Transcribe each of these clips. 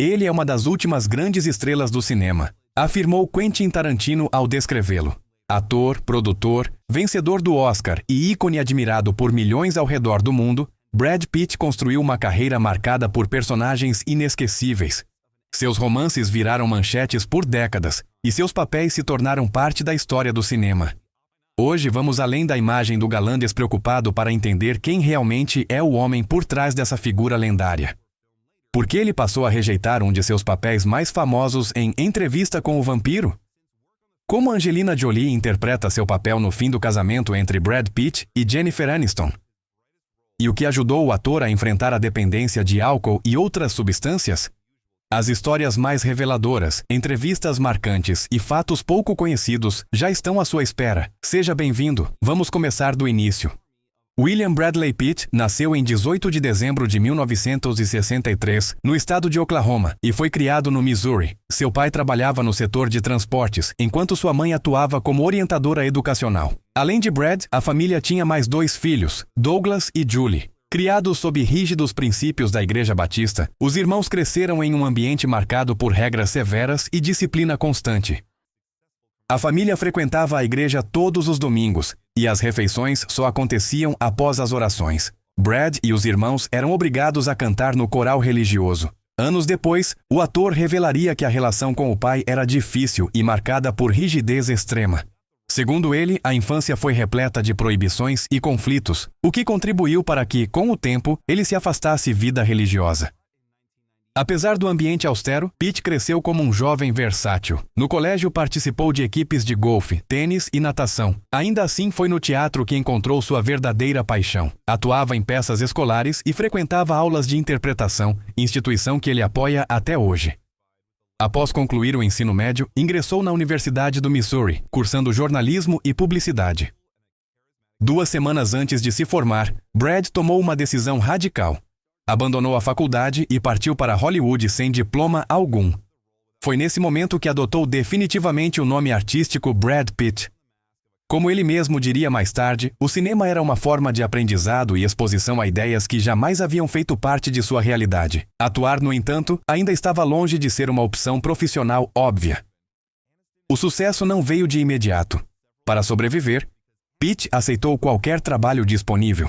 Ele é uma das últimas grandes estrelas do cinema, afirmou Quentin Tarantino ao descrevê-lo. Ator, produtor, vencedor do Oscar e ícone admirado por milhões ao redor do mundo, Brad Pitt construiu uma carreira marcada por personagens inesquecíveis. Seus romances viraram manchetes por décadas, e seus papéis se tornaram parte da história do cinema. Hoje vamos além da imagem do galã despreocupado para entender quem realmente é o homem por trás dessa figura lendária. Por que ele passou a rejeitar um de seus papéis mais famosos em Entrevista com o Vampiro? Como Angelina Jolie interpreta seu papel no fim do casamento entre Brad Pitt e Jennifer Aniston? E o que ajudou o ator a enfrentar a dependência de álcool e outras substâncias? As histórias mais reveladoras, entrevistas marcantes e fatos pouco conhecidos já estão à sua espera. Seja bem-vindo, vamos começar do início. William Bradley Pitt nasceu em 18 de dezembro de 1963, no estado de Oklahoma, e foi criado no Missouri. Seu pai trabalhava no setor de transportes, enquanto sua mãe atuava como orientadora educacional. Além de Brad, a família tinha mais 2 filhos, Douglas e Julie. Criados sob rígidos princípios da Igreja Batista, os irmãos cresceram em um ambiente marcado por regras severas e disciplina constante. A família frequentava a igreja todos os domingos, e as refeições só aconteciam após as orações. Brad e os irmãos eram obrigados a cantar no coral religioso. Anos depois, o ator revelaria que a relação com o pai era difícil e marcada por rigidez extrema. Segundo ele, a infância foi repleta de proibições e conflitos, o que contribuiu para que, com o tempo, ele se afastasse vida religiosa. Apesar do ambiente austero, Pitt cresceu como um jovem versátil. No colégio participou de equipes de golfe, tênis e natação. Ainda assim, foi no teatro que encontrou sua verdadeira paixão. Atuava em peças escolares e frequentava aulas de interpretação, instituição que ele apoia até hoje. Após concluir o ensino médio, ingressou na Universidade do Missouri, cursando jornalismo e publicidade. 2 semanas antes de se formar, Brad tomou uma decisão radical. Abandonou a faculdade e partiu para Hollywood sem diploma algum. Foi nesse momento que adotou definitivamente o nome artístico Brad Pitt. Como ele mesmo diria mais tarde, o cinema era uma forma de aprendizado e exposição a ideias que jamais haviam feito parte de sua realidade. Atuar, no entanto, ainda estava longe de ser uma opção profissional óbvia. O sucesso não veio de imediato. Para sobreviver, Pitt aceitou qualquer trabalho disponível.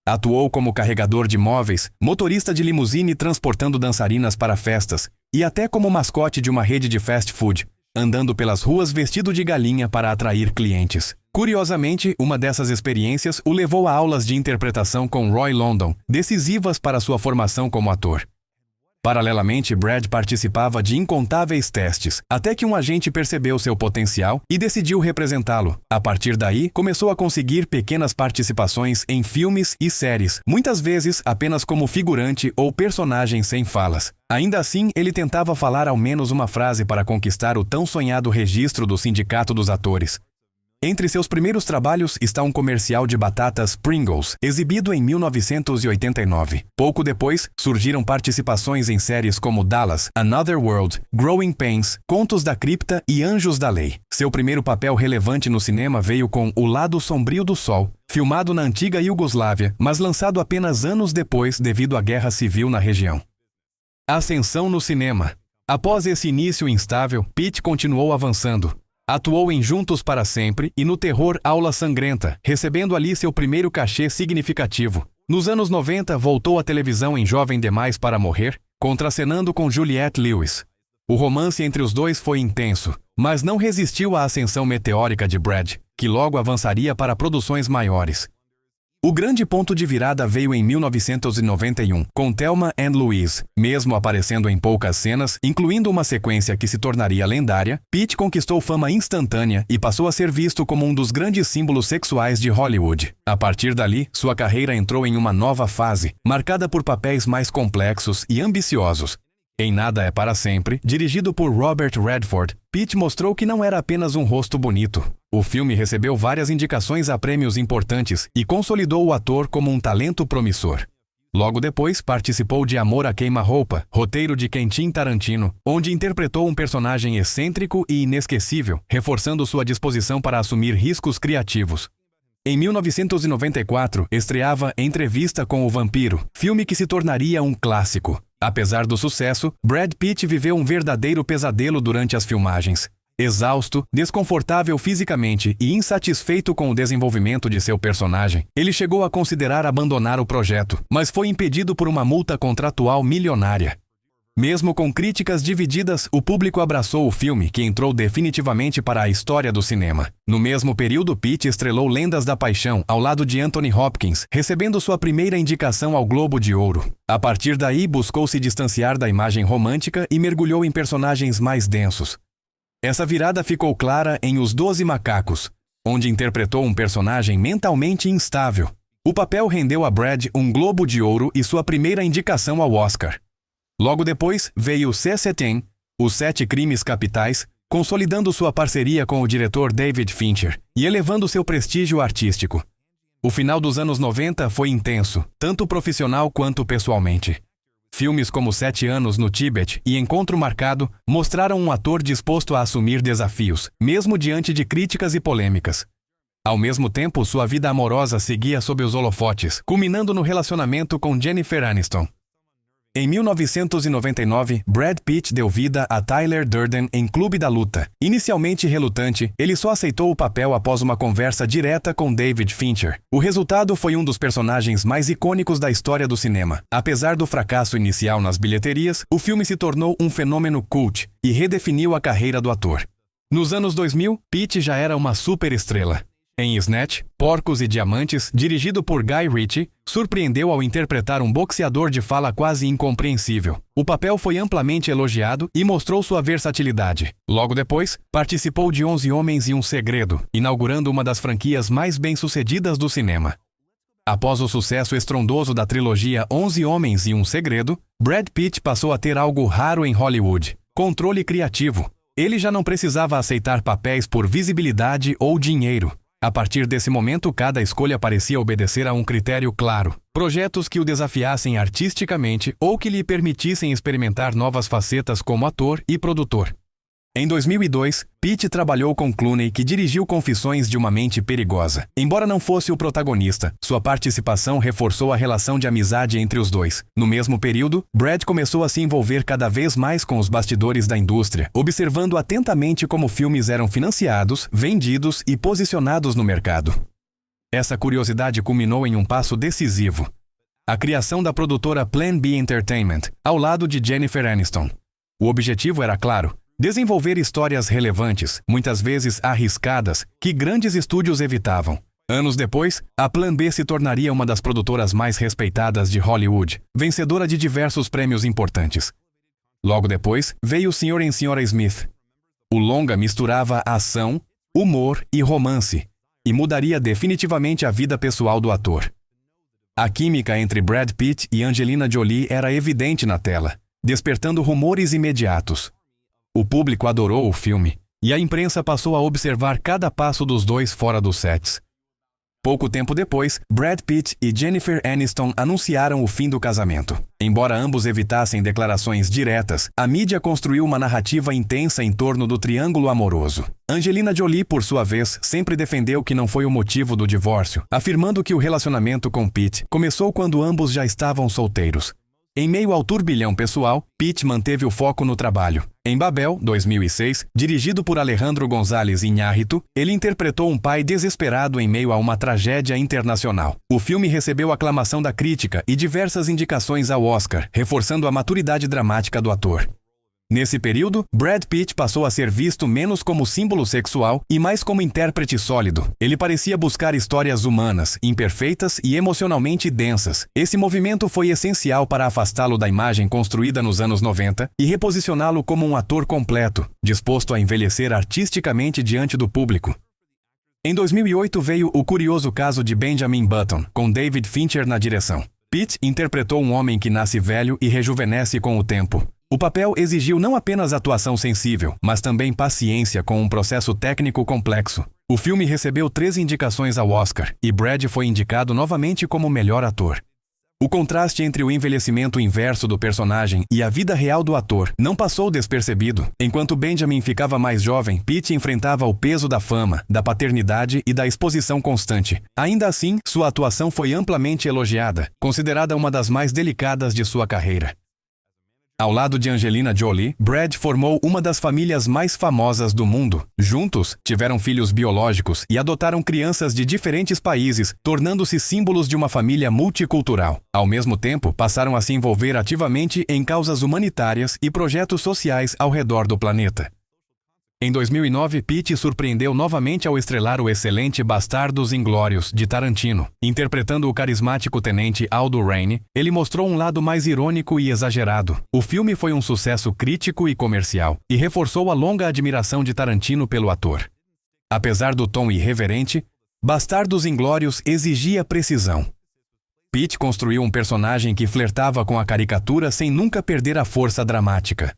Atuou como carregador de móveis, motorista de limusine transportando dançarinas para festas e até como mascote de uma rede de fast food, andando pelas ruas vestido de galinha para atrair clientes. Curiosamente, uma dessas experiências o levou a aulas de interpretação com Roy London, decisivas para sua formação como ator. Paralelamente, Brad participava de incontáveis testes, até que um agente percebeu seu potencial e decidiu representá-lo. A partir daí, começou a conseguir pequenas participações em filmes e séries, muitas vezes apenas como figurante ou personagem sem falas. Ainda assim, ele tentava falar ao menos uma frase para conquistar o tão sonhado registro do Sindicato dos Atores. Entre seus primeiros trabalhos está um comercial de batatas Pringles, exibido em 1989. Pouco depois, surgiram participações em séries como Dallas, Another World, Growing Pains, Contos da Cripta e Anjos da Lei. Seu primeiro papel relevante no cinema veio com O Lado Sombrio do Sol, filmado na antiga Iugoslávia, mas lançado apenas anos depois devido à guerra civil na região. Ascensão no cinema. Após esse início instável, Pitt continuou avançando. Atuou em Juntos para Sempre e no terror Aula Sangrenta, recebendo ali seu primeiro cachê significativo. Nos anos 90, voltou à televisão em Jovem Demais para Morrer, contracenando com Juliette Lewis. O romance entre os dois foi intenso, mas não resistiu à ascensão meteórica de Brad, que logo avançaria para produções maiores. O grande ponto de virada veio em 1991, com Thelma and Louise. Mesmo aparecendo em poucas cenas, incluindo uma sequência que se tornaria lendária, Pitt conquistou fama instantânea e passou a ser visto como um dos grandes símbolos sexuais de Hollywood. A partir dali, sua carreira entrou em uma nova fase, marcada por papéis mais complexos e ambiciosos. Em Nada é para Sempre, dirigido por Robert Redford, Pitt mostrou que não era apenas um rosto bonito. O filme recebeu várias indicações a prêmios importantes e consolidou o ator como um talento promissor. Logo depois, participou de Amor a Queima-Roupa, roteiro de Quentin Tarantino, onde interpretou um personagem excêntrico e inesquecível, reforçando sua disposição para assumir riscos criativos. Em 1994, estreava Entrevista com o Vampiro, filme que se tornaria um clássico. Apesar do sucesso, Brad Pitt viveu um verdadeiro pesadelo durante as filmagens. Exausto, desconfortável fisicamente e insatisfeito com o desenvolvimento de seu personagem, ele chegou a considerar abandonar o projeto, mas foi impedido por uma multa contratual milionária. Mesmo com críticas divididas, o público abraçou o filme, que entrou definitivamente para a história do cinema. No mesmo período, Pitt estrelou Lendas da Paixão, ao lado de Anthony Hopkins, recebendo sua primeira indicação ao Globo de Ouro. A partir daí, buscou se distanciar da imagem romântica e mergulhou em personagens mais densos. Essa virada ficou clara em Os 12 Macacos, onde interpretou um personagem mentalmente instável. O papel rendeu a Brad um Globo de Ouro e sua primeira indicação ao Oscar. Logo depois, veio C-17, Os 7 Crimes Capitais, consolidando sua parceria com o diretor David Fincher e elevando seu prestígio artístico. O final dos anos 90 foi intenso, tanto profissional quanto pessoalmente. Filmes como 7 Anos no Tibete e Encontro Marcado mostraram um ator disposto a assumir desafios, mesmo diante de críticas e polêmicas. Ao mesmo tempo, sua vida amorosa seguia sob os holofotes, culminando no relacionamento com Jennifer Aniston. Em 1999, Brad Pitt deu vida a Tyler Durden em Clube da Luta. Inicialmente relutante, ele só aceitou o papel após uma conversa direta com David Fincher. O resultado foi um dos personagens mais icônicos da história do cinema. Apesar do fracasso inicial nas bilheterias, o filme se tornou um fenômeno cult e redefiniu a carreira do ator. Nos anos 2000, Pitt já era uma superestrela. Em Snatch, Porcos e Diamantes, dirigido por Guy Ritchie, surpreendeu ao interpretar um boxeador de fala quase incompreensível. O papel foi amplamente elogiado e mostrou sua versatilidade. Logo depois, participou de 11 Homens e um Segredo, inaugurando uma das franquias mais bem-sucedidas do cinema. Após o sucesso estrondoso da trilogia 11 Homens e um Segredo, Brad Pitt passou a ter algo raro em Hollywood: controle criativo. Ele já não precisava aceitar papéis por visibilidade ou dinheiro. A partir desse momento, cada escolha parecia obedecer a um critério claro: projetos que o desafiassem artisticamente ou que lhe permitissem experimentar novas facetas como ator e produtor. Em 2002, Pitt trabalhou com Clooney, que dirigiu Confissões de uma Mente Perigosa. Embora não fosse o protagonista, sua participação reforçou a relação de amizade entre os dois. No mesmo período, Brad começou a se envolver cada vez mais com os bastidores da indústria, observando atentamente como filmes eram financiados, vendidos e posicionados no mercado. Essa curiosidade culminou em um passo decisivo: a criação da produtora Plan B Entertainment, ao lado de Jennifer Aniston. O objetivo era claro: desenvolver histórias relevantes, muitas vezes arriscadas, que grandes estúdios evitavam. Anos depois, a Plan B se tornaria uma das produtoras mais respeitadas de Hollywood, vencedora de diversos prêmios importantes. Logo depois, veio Sr. e Sra. Smith. O longa misturava ação, humor e romance, e mudaria definitivamente a vida pessoal do ator. A química entre Brad Pitt e Angelina Jolie era evidente na tela, despertando rumores imediatos. O público adorou o filme, e a imprensa passou a observar cada passo dos dois fora dos sets. Pouco tempo depois, Brad Pitt e Jennifer Aniston anunciaram o fim do casamento. Embora ambos evitassem declarações diretas, a mídia construiu uma narrativa intensa em torno do triângulo amoroso. Angelina Jolie, por sua vez, sempre defendeu que não foi o motivo do divórcio, afirmando que o relacionamento com Pitt começou quando ambos já estavam solteiros. Em meio ao turbilhão pessoal, Pitt manteve o foco no trabalho. Em Babel, 2006, dirigido por Alejandro González Iñárritu, ele interpretou um pai desesperado em meio a uma tragédia internacional. O filme recebeu aclamação da crítica e diversas indicações ao Oscar, reforçando a maturidade dramática do ator. Nesse período, Brad Pitt passou a ser visto menos como símbolo sexual e mais como intérprete sólido. Ele parecia buscar histórias humanas, imperfeitas e emocionalmente densas. Esse movimento foi essencial para afastá-lo da imagem construída nos anos 90 e reposicioná-lo como um ator completo, disposto a envelhecer artisticamente diante do público. Em 2008 veio O Curioso Caso de Benjamin Button, com David Fincher na direção. Pitt interpretou um homem que nasce velho e rejuvenesce com o tempo. O papel exigiu não apenas atuação sensível, mas também paciência com um processo técnico complexo. O filme recebeu 3 indicações ao Oscar, e Brad foi indicado novamente como melhor ator. O contraste entre o envelhecimento inverso do personagem e a vida real do ator não passou despercebido. Enquanto Benjamin ficava mais jovem, Pitt enfrentava o peso da fama, da paternidade e da exposição constante. Ainda assim, sua atuação foi amplamente elogiada, considerada uma das mais delicadas de sua carreira. Ao lado de Angelina Jolie, Brad formou uma das famílias mais famosas do mundo. Juntos, tiveram filhos biológicos e adotaram crianças de diferentes países, tornando-se símbolos de uma família multicultural. Ao mesmo tempo, passaram a se envolver ativamente em causas humanitárias e projetos sociais ao redor do planeta. Em 2009, Pitt surpreendeu novamente ao estrelar o excelente Bastardos Inglórios, de Tarantino. Interpretando o carismático tenente Aldo Raine, ele mostrou um lado mais irônico e exagerado. O filme foi um sucesso crítico e comercial, e reforçou a longa admiração de Tarantino pelo ator. Apesar do tom irreverente, Bastardos Inglórios exigia precisão. Pitt construiu um personagem que flertava com a caricatura sem nunca perder a força dramática.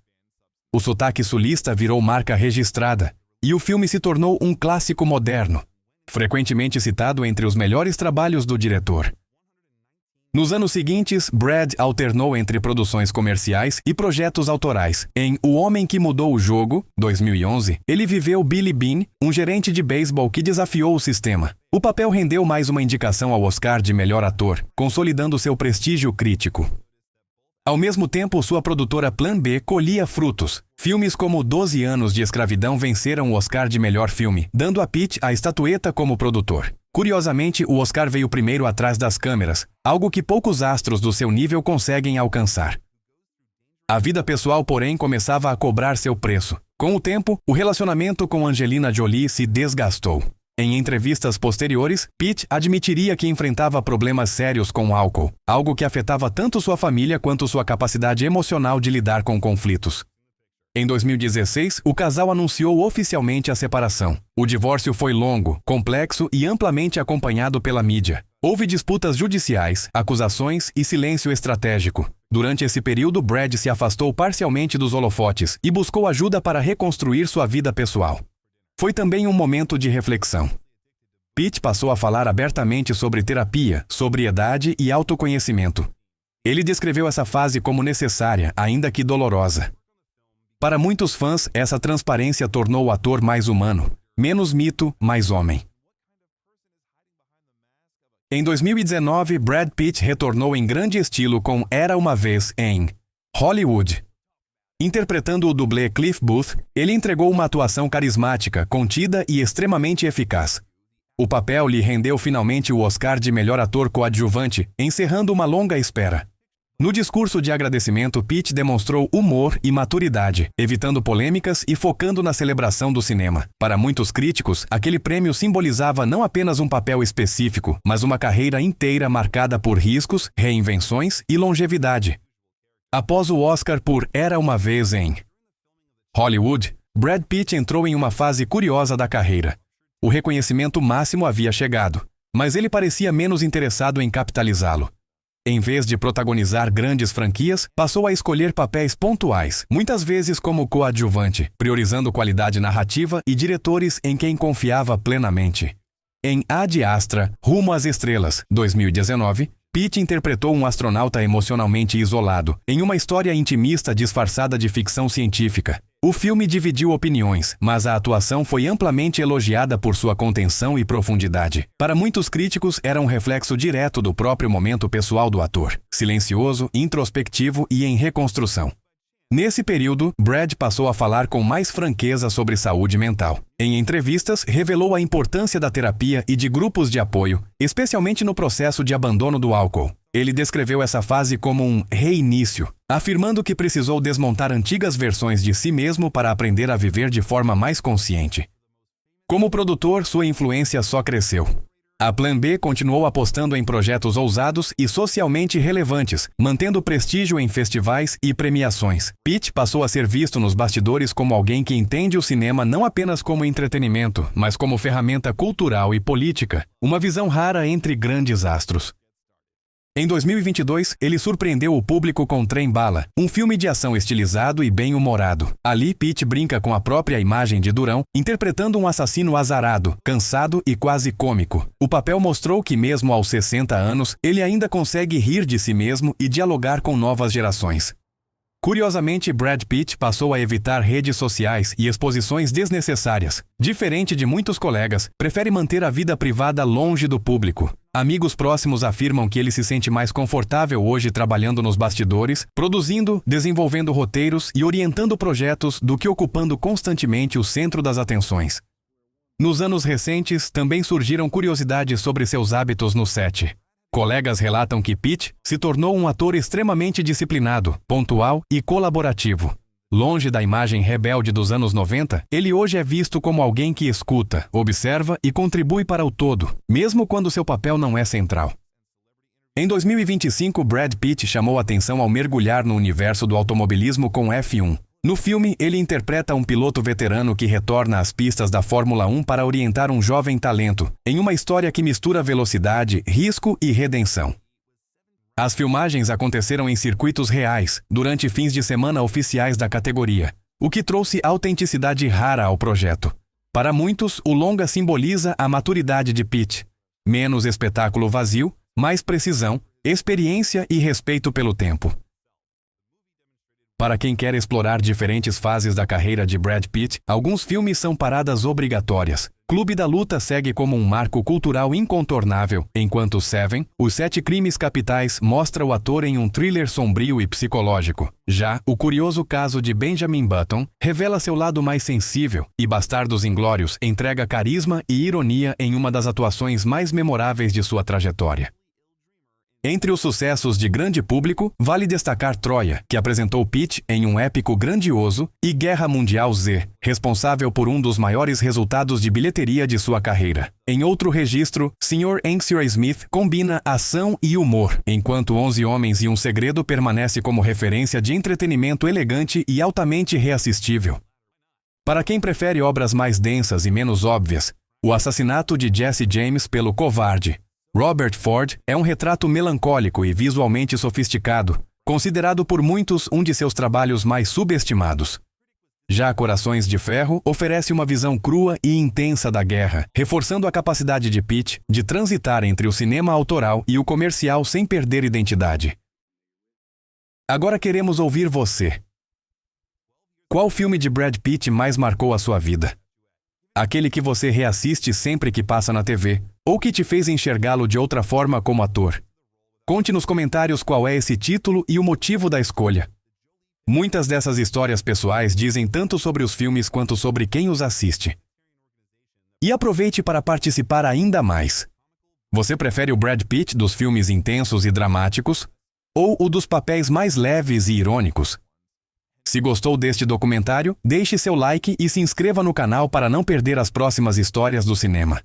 O sotaque sulista virou marca registrada, e o filme se tornou um clássico moderno, frequentemente citado entre os melhores trabalhos do diretor. Nos anos seguintes, Brad alternou entre produções comerciais e projetos autorais. Em O Homem que Mudou o Jogo, 2011, ele viveu Billy Beane, um gerente de beisebol que desafiou o sistema. O papel rendeu mais uma indicação ao Oscar de melhor ator, consolidando seu prestígio crítico. Ao mesmo tempo, sua produtora Plan B colhia frutos. Filmes como 12 Anos de Escravidão venceram o Oscar de melhor filme, dando a Pitt a estatueta como produtor. Curiosamente, o Oscar veio primeiro atrás das câmeras, algo que poucos astros do seu nível conseguem alcançar. A vida pessoal, porém, começava a cobrar seu preço. Com o tempo, o relacionamento com Angelina Jolie se desgastou. Em entrevistas posteriores, Pitt admitiria que enfrentava problemas sérios com o álcool, algo que afetava tanto sua família quanto sua capacidade emocional de lidar com conflitos. Em 2016, o casal anunciou oficialmente a separação. O divórcio foi longo, complexo e amplamente acompanhado pela mídia. Houve disputas judiciais, acusações e silêncio estratégico. Durante esse período, Brad se afastou parcialmente dos holofotes e buscou ajuda para reconstruir sua vida pessoal. Foi também um momento de reflexão. Pitt passou a falar abertamente sobre terapia, sobriedade e autoconhecimento. Ele descreveu essa fase como necessária, ainda que dolorosa. Para muitos fãs, essa transparência tornou o ator mais humano, menos mito, mais homem. Em 2019, Brad Pitt retornou em grande estilo com Era Uma Vez em Hollywood. Interpretando o dublê Cliff Booth, ele entregou uma atuação carismática, contida e extremamente eficaz. O papel lhe rendeu finalmente o Oscar de melhor ator coadjuvante, encerrando uma longa espera. No discurso de agradecimento, Pitt demonstrou humor e maturidade, evitando polêmicas e focando na celebração do cinema. Para muitos críticos, aquele prêmio simbolizava não apenas um papel específico, mas uma carreira inteira marcada por riscos, reinvenções e longevidade. Após o Oscar por Era Uma Vez em Hollywood, Brad Pitt entrou em uma fase curiosa da carreira. O reconhecimento máximo havia chegado, mas ele parecia menos interessado em capitalizá-lo. Em vez de protagonizar grandes franquias, passou a escolher papéis pontuais, muitas vezes como coadjuvante, priorizando qualidade narrativa e diretores em quem confiava plenamente. Em Ad Astra, Rumo às Estrelas, 2019, Pitt interpretou um astronauta emocionalmente isolado, em uma história intimista disfarçada de ficção científica. O filme dividiu opiniões, mas a atuação foi amplamente elogiada por sua contenção e profundidade. Para muitos críticos, era um reflexo direto do próprio momento pessoal do ator, silencioso, introspectivo e em reconstrução. Nesse período, Brad passou a falar com mais franqueza sobre saúde mental. Em entrevistas, revelou a importância da terapia e de grupos de apoio, especialmente no processo de abandono do álcool. Ele descreveu essa fase como um reinício, afirmando que precisou desmontar antigas versões de si mesmo para aprender a viver de forma mais consciente. Como produtor, sua influência só cresceu. A Plan B continuou apostando em projetos ousados e socialmente relevantes, mantendo prestígio em festivais e premiações. Pitt passou a ser visto nos bastidores como alguém que entende o cinema não apenas como entretenimento, mas como ferramenta cultural e política, uma visão rara entre grandes astros. Em 2022, ele surpreendeu o público com Trem Bala, um filme de ação estilizado e bem-humorado. Ali, Pitt brinca com a própria imagem de Durão, interpretando um assassino azarado, cansado e quase cômico. O papel mostrou que, mesmo aos 60 anos, ele ainda consegue rir de si mesmo e dialogar com novas gerações. Curiosamente, Brad Pitt passou a evitar redes sociais e exposições desnecessárias. Diferente de muitos colegas, prefere manter a vida privada longe do público. Amigos próximos afirmam que ele se sente mais confortável hoje trabalhando nos bastidores, produzindo, desenvolvendo roteiros e orientando projetos do que ocupando constantemente o centro das atenções. Nos anos recentes, também surgiram curiosidades sobre seus hábitos no set. Colegas relatam que Pitt se tornou um ator extremamente disciplinado, pontual e colaborativo. Longe da imagem rebelde dos anos 90, ele hoje é visto como alguém que escuta, observa e contribui para o todo, mesmo quando seu papel não é central. Em 2025, Brad Pitt chamou atenção ao mergulhar no universo do automobilismo com F1. No filme, ele interpreta um piloto veterano que retorna às pistas da Fórmula 1 para orientar um jovem talento, em uma história que mistura velocidade, risco e redenção. As filmagens aconteceram em circuitos reais, durante fins de semana oficiais da categoria, o que trouxe autenticidade rara ao projeto. Para muitos, o longa simboliza a maturidade de Pitt. Menos espetáculo vazio, mais precisão, experiência e respeito pelo tempo. Para quem quer explorar diferentes fases da carreira de Brad Pitt, alguns filmes são paradas obrigatórias. Clube da Luta segue como um marco cultural incontornável, enquanto Seven, Os Sete Crimes Capitais, mostra o ator em um thriller sombrio e psicológico. Já O Curioso Caso de Benjamin Button revela seu lado mais sensível, e Bastardos Inglórios entrega carisma e ironia em uma das atuações mais memoráveis de sua trajetória. Entre os sucessos de grande público, vale destacar Troia, que apresentou Pitt em um épico grandioso, e Guerra Mundial Z, responsável por um dos maiores resultados de bilheteria de sua carreira. Em outro registro, Sr. Ansel Smith combina ação e humor, enquanto 11 Homens e um Segredo permanece como referência de entretenimento elegante e altamente reassistível. Para quem prefere obras mais densas e menos óbvias, O Assassinato de Jesse James pelo Covarde, Robert Ford é um retrato melancólico e visualmente sofisticado, considerado por muitos um de seus trabalhos mais subestimados. Já Corações de Ferro oferece uma visão crua e intensa da guerra, reforçando a capacidade de Pitt de transitar entre o cinema autoral e o comercial sem perder identidade. Agora queremos ouvir você. Qual filme de Brad Pitt mais marcou a sua vida? Aquele que você reassiste sempre que passa na TV, ou que te fez enxergá-lo de outra forma como ator? Conte nos comentários qual é esse título e o motivo da escolha. Muitas dessas histórias pessoais dizem tanto sobre os filmes quanto sobre quem os assiste. E aproveite para participar ainda mais. Você prefere o Brad Pitt dos filmes intensos e dramáticos, ou o dos papéis mais leves e irônicos? Se gostou deste documentário, deixe seu like e se inscreva no canal para não perder as próximas histórias do cinema.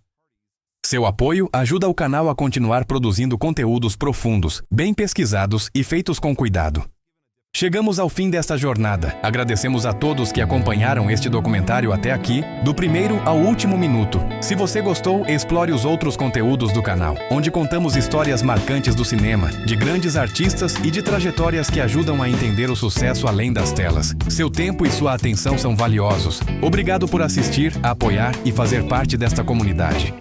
Seu apoio ajuda o canal a continuar produzindo conteúdos profundos, bem pesquisados e feitos com cuidado. Chegamos ao fim desta jornada. Agradecemos a todos que acompanharam este documentário até aqui, do primeiro ao último minuto. Se você gostou, explore os outros conteúdos do canal, onde contamos histórias marcantes do cinema, de grandes artistas e de trajetórias que ajudam a entender o sucesso além das telas. Seu tempo e sua atenção são valiosos. Obrigado por assistir, apoiar e fazer parte desta comunidade.